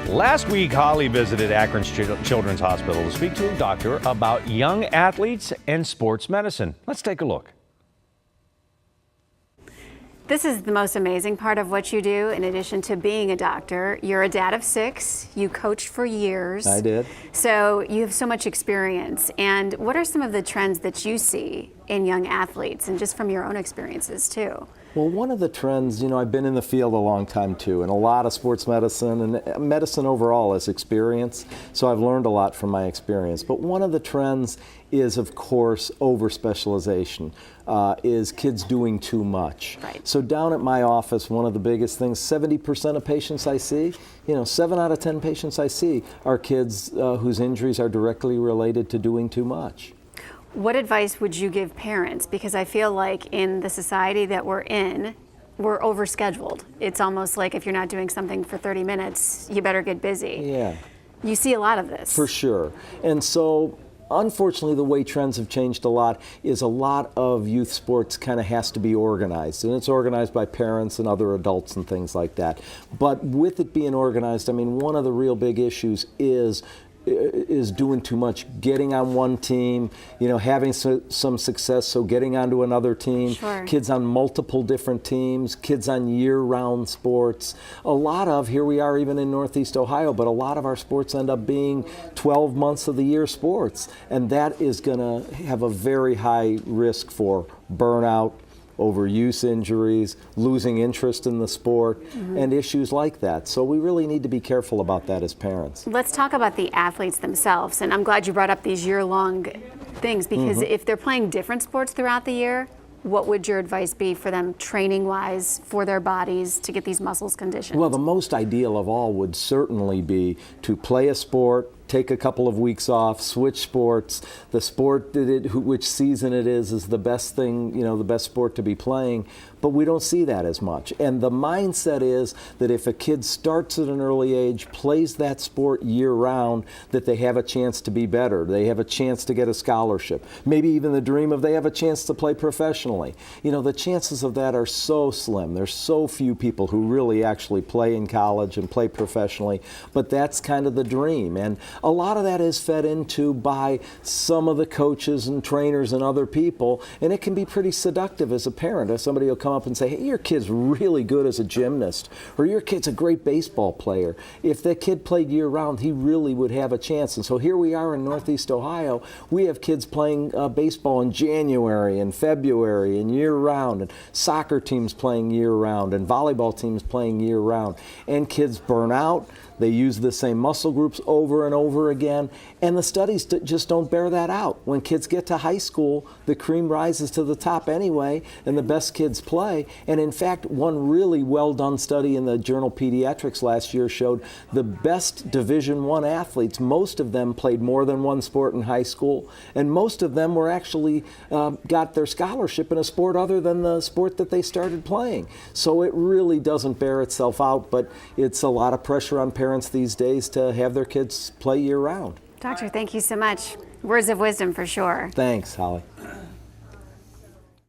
Last week, Holly visited Akron Children's Hospital to speak to a doctor about young athletes and sports medicine. Let's take a look. This is the most amazing part of what you do. In addition to being a doctor, you're a dad of 6. You coached for years. I did. So you have so much experience. And what are some of the trends that you see in young athletes, and just from your own experiences too? Well, one of the trends, I've been in the field a long time too, and a lot of sports medicine and medicine overall is experience, so I've learned a lot from my experience. But one of the trends is, of course, over-specialization, is kids doing too much. Right. So down at my office, one of the biggest things, 70% of patients I see, 7 out of 10 patients I see are kids whose injuries are directly related to doing too much. What advice would you give parents? Because I feel like in the society that we're in, we're overscheduled. It's almost like if you're not doing something for 30 minutes, you better get busy. Yeah. You see a lot of this. For sure. And so, unfortunately, the way trends have changed a lot is a lot of youth sports kind of has to be organized, and it's organized by parents and other adults and things like that. But with it being organized, one of the real big issues is doing too much, getting on one team, having some success, so getting onto another team, Sure. Kids on multiple different teams, kids on year-round sports. Here we are even in Northeast Ohio, but a lot of our sports end up being 12 months of the year sports, and that is going to have a very high risk for burnout, overuse injuries, losing interest in the sport, and issues like that. So we really need to be careful about that as parents. Let's talk about the athletes themselves, and I'm glad you brought up these year-long things, because if they're playing different sports throughout the year, what would your advice be for them training-wise for their bodies to get these muscles conditioned? Well, the most ideal of all would certainly be to play a sport, take a couple of weeks off, switch sports. The sport which season it is the best thing, the best sport to be playing. But we don't see that as much. And the mindset is that if a kid starts at an early age, plays that sport year-round, that they have a chance to be better. They have a chance to get a scholarship. Maybe even the dream of they have a chance to play professionally. The chances of that are so slim. There's so few people who really actually play in college and play professionally. But that's kind of the dream. And a lot of that is fed into by some of the coaches and trainers and other people. And it can be pretty seductive as a parent. If somebody will come up and say, hey, your kid's really good as a gymnast, or your kid's a great baseball player. If that kid played year-round, he really would have a chance. And so here we are in Northeast Ohio. We have kids playing baseball in January and February and year-round, and soccer teams playing year-round, and volleyball teams playing year-round. And kids burn out. They use the same muscle groups over and over again, and the studies just don't bear that out. When kids get to high school, the cream rises to the top anyway, and the best kids play. And in fact, one really well-done study in the journal Pediatrics last year showed the best Division I athletes, most of them played more than one sport in high school, and most of them were actually got their scholarship in a sport other than the sport that they started playing. So it really doesn't bear itself out, but it's a lot of pressure on parents these days to have their kids play year-round. Doctor, thank you so much. Words of wisdom for sure. Thanks, Holly.